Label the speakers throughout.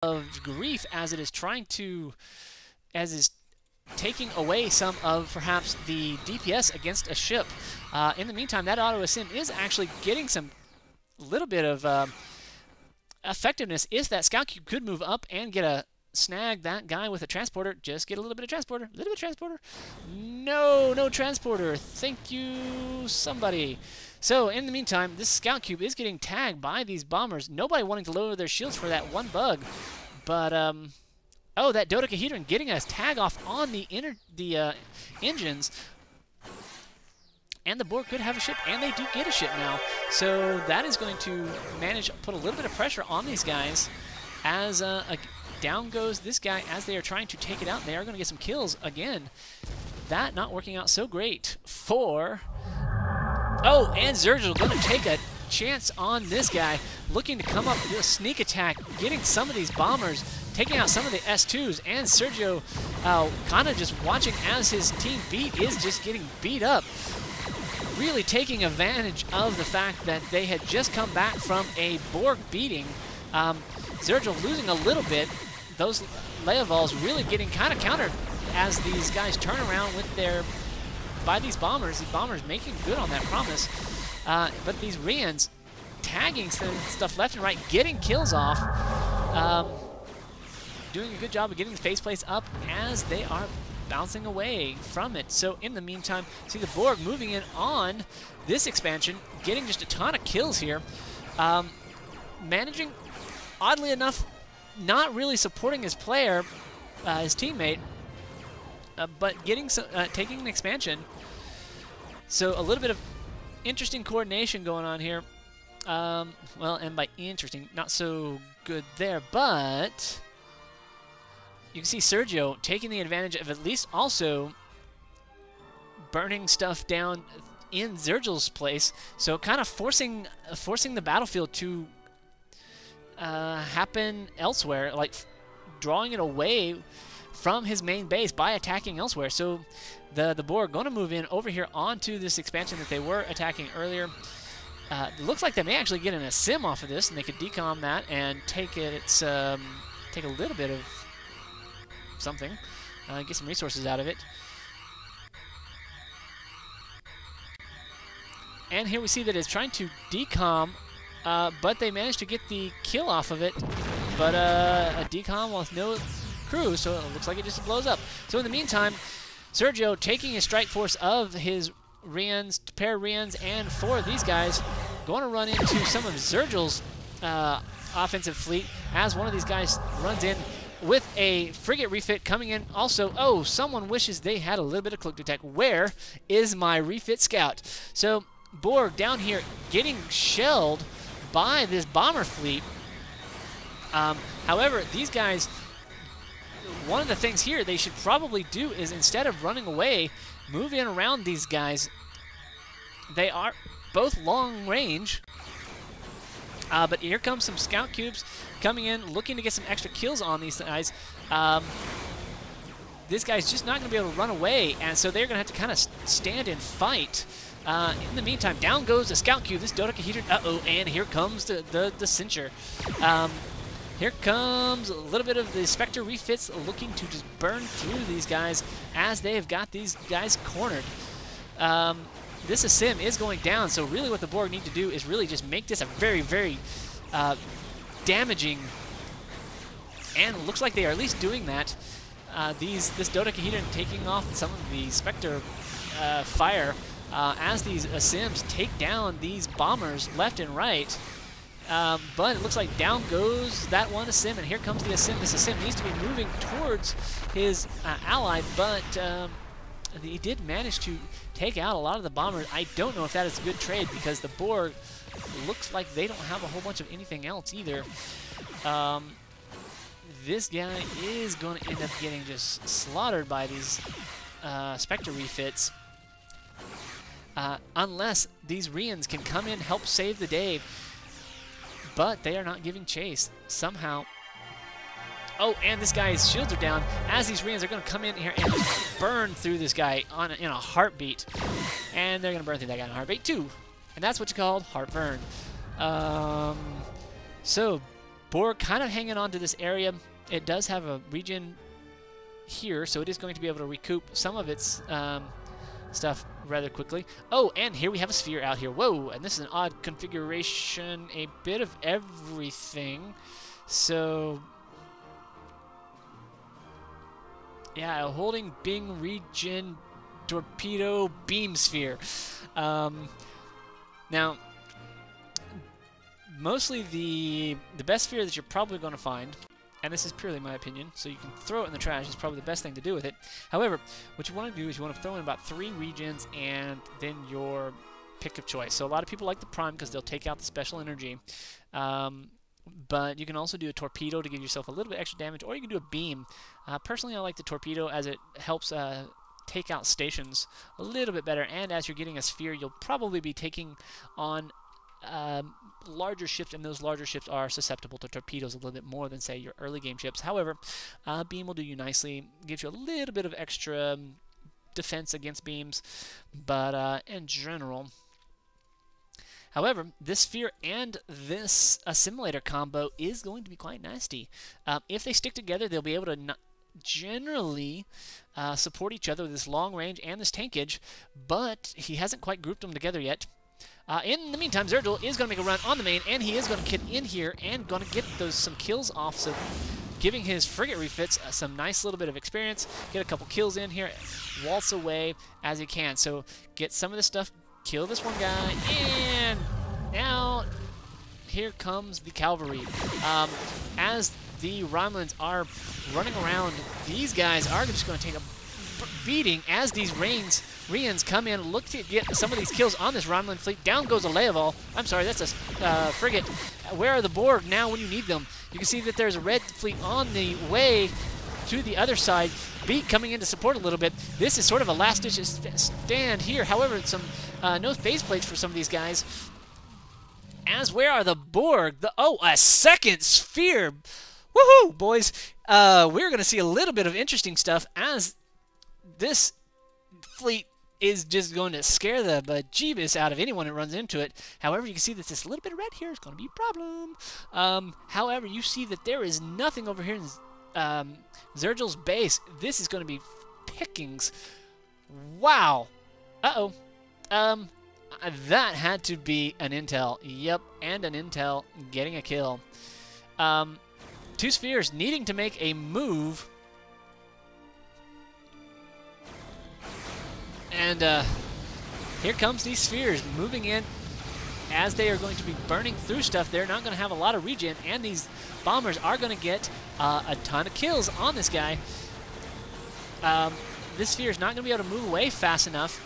Speaker 1: of grief as it is trying to, as is taking away some of perhaps the DPS against a ship. In the meantime, that auto sim is actually getting some little bit of effectiveness if that scout cube could move up and get a snag that guy with a transporter. Just get a little bit of transporter. A little bit of transporter. No, no transporter. Thank you, somebody. So, in the meantime, this scout cube is getting tagged by these bombers. Nobody wanting to lower their shields for that one bug. But, oh, that dodecahedron getting a tag off on the engines. And the Borg could have a ship, and they do get a ship now. So that is going to manage to put a little bit of pressure on these guys as down goes this guy as they are trying to take it out. They are going to get some kills again. That not working out so great for... Oh, and Xerjel going to take a chance on this guy, looking to come up and do a sneak attack, getting some of these bombers, taking out some of the S2s, and Sergio kind of just watching as his team Beat is just getting beat up. Really taking advantage of the fact that they had just come back from a Borg beating. Xerjel losing a little bit. Those Leovols really getting kind of countered as these guys turn around with their... by these bombers. These bombers making good on that promise. But these Rians tagging stuff left and right, getting kills off. Doing a good job of getting the faceplates up as they are bouncing away from it. So in the meantime, see the Borg moving in on this expansion, getting just a ton of kills here. Managing, oddly enough, not really supporting his player, his teammate, but getting some, taking an expansion. So a little bit of interesting coordination going on here. Well, and by interesting, not so good there, but you can see Sergio taking the advantage of at least also burning stuff down in Xerjel's place, so kind of forcing the battlefield to happen elsewhere, like drawing it away from his main base by attacking elsewhere. So the Borg going to move in over here onto this expansion that they were attacking earlier. It looks like they may actually get a sim off of this, and they could decom that and take take a little bit of something, get some resources out of it. And here we see that it's trying to decom, but they managed to get the kill off of it. But a decom with no crew, so it looks like it just blows up. So in the meantime, Sergio taking a strike force of his Rians, pair Rians, and 4 of these guys, going to run into some of Xerjel's offensive fleet as one of these guys runs in with a frigate refit coming in. Also, oh, someone wishes they had a little bit of cloak attack. Where is my refit scout? So Borg down here getting shelled by this bomber fleet. However, these guys, one of the things here they should probably do is, instead of running away, move in around these guys. They are both long range, but here comes some scout cubes coming in, looking to get some extra kills on these guys. This guy's just not going to be able to run away, and so they're going to have to kind of stand and fight. In the meantime, down goes the scout cube. This dodecahedron, uh-oh, and here comes the Cincher. Here comes a little bit of the Spectre refits looking to just burn through these guys as they have got these guys cornered. This Sim is going down, so really what the Borg need to do is really just make this a very, very damaging, and it looks like they are at least doing that. This dodecahedron taking off some of the Spectre fire as these Sims take down these bombers left and right. But it looks like down goes that one Sim, and here comes the Sim. This Sim needs to be moving towards his ally, but he did manage to take out a lot of the bombers. I don't know if that is a good trade, because the Borg looks like they don't have a whole bunch of anything else either. This guy is going to end up getting just slaughtered by these Spectre refits. Unless these Rians can come in, help save the day. But they are not giving chase somehow. Oh, and this guy's shields are down as these Rians are going to come in here and just burn through this guy in a heartbeat. And they're going to burn through that guy in a heartbeat too. And that's what you called heartburn. So Borg kind of hanging on to this area. It does have a regen here, so it is going to be able to recoup some of its stuff rather quickly. Oh, and here we have a sphere out here. Whoa, and this is an odd configuration, a bit of everything. So, yeah, a holding Bing regen torpedo beam sphere. Now, mostly the best sphere that you're probably going to find, and this is purely my opinion, so you can throw it in the trash, is probably the best thing to do with it. However, what you want to do is you want to throw in about 3 regions and then your pick of choice. So a lot of people like the prime because they'll take out the special energy. But you can also do a torpedo to give yourself a little bit extra damage, or you can do a beam. Personally, I like the torpedo as it helps take out stations a little bit better, and as you're getting a sphere, you'll probably be taking on larger ships, and those larger ships are susceptible to torpedoes a little bit more than, say, your early game ships. However, beam will do you nicely, gives you a little bit of extra defense against beams, but in general. However, this sphere and this assimilator combo is going to be quite nasty. If they stick together, they'll be able to generally support each other with this long range and this tankage, but he hasn't quite grouped them together yet. In the meantime, Xerjel is going to make a run on the main, and he is going to get in here and going to get some kills off, so giving his frigate refits some nice little bit of experience, get a couple kills in here, waltz away as he can. So get some of this stuff, kill this one guy, and now here comes the cavalry. As the Romulans are running around, these guys are just going to take a beating as these Rians come in, look to get some of these kills on this Romulan fleet. Down goes a Leoval. I'm sorry, that's a frigate. Where are the Borg now when you need them? You can see that there's a red fleet on the way to the other side. Beat coming in to support a little bit. This is sort of a last-ditch stand here. However, some no phase plates for some of these guys. As where are the Borg? Oh, a second sphere. Woohoo, boys. We're going to see a little bit of interesting stuff as this fleet is just going to scare the bejeebus out of anyone that runs into it. However, you can see that this little bit of red here is going to be a problem. However, you see that there is nothing over here in Xerjel's base. This is going to be pickings. Wow. Uh-oh. That had to be an intel. Yep, and an intel getting a kill. 2 spheres needing to make a move. And here comes these spheres moving in as they are going to be burning through stuff. They're not going to have a lot of regen, and these bombers are going to get a ton of kills on this guy. This sphere is not going to be able to move away fast enough.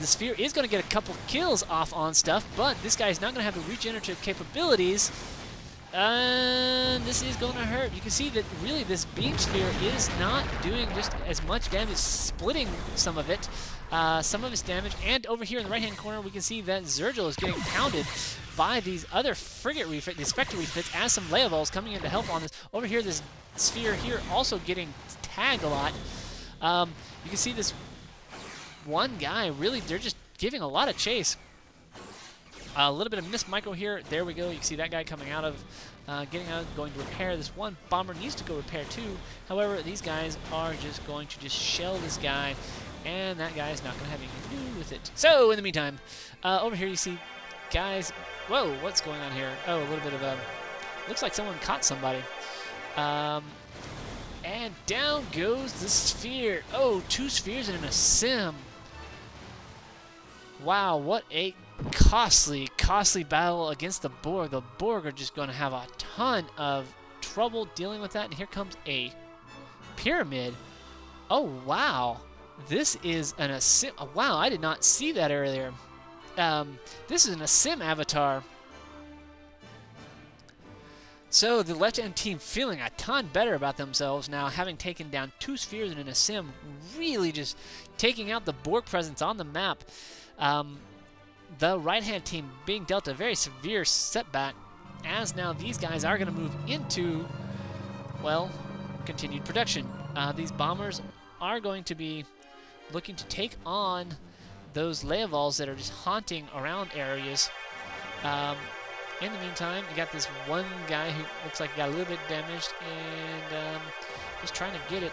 Speaker 1: The sphere is going to get a couple kills off on stuff, but this guy is not going to have the regenerative capabilities. This is going to hurt. You can see that really this beam sphere is not doing just as much damage, splitting some of it, some of its damage. And over here in the right-hand corner, we can see that Xerjel is getting pounded by these other frigate refits, the Spectre refits, as some Leovals coming in to help on this. Over here, this sphere here also getting tagged a lot. You can see this one guy, really, they're just giving a lot of chase. A little bit of missed micro here. There we go. You can see that guy coming out of, getting out, going to repair. This one bomber needs to go repair too. However, these guys are just going to just shell this guy, and that guy is not going to have anything to do with it. So, in the meantime, over here you see guys. Whoa, what's going on here? Oh, a little bit of a. Looks like someone caught somebody. And down goes the sphere. Oh, 2 spheres and a sim. Wow, what a costly battle against the Borg. The Borg are just going to have a ton of trouble dealing with that. And here comes a pyramid. Oh, wow. This is an Asim. Oh, wow, I did not see that earlier. This is an Asim avatar. So the left-hand team feeling a ton better about themselves now, having taken down 2 spheres and an Asim, really just taking out the Borg presence on the map. The right-hand team being dealt a very severe setback, as now these guys are going to move into, well, continued production. These bombers are going to be looking to take on those Leovals that are just haunting around areas. In the meantime, you got this one guy who looks like he got a little bit damaged, and just trying to get it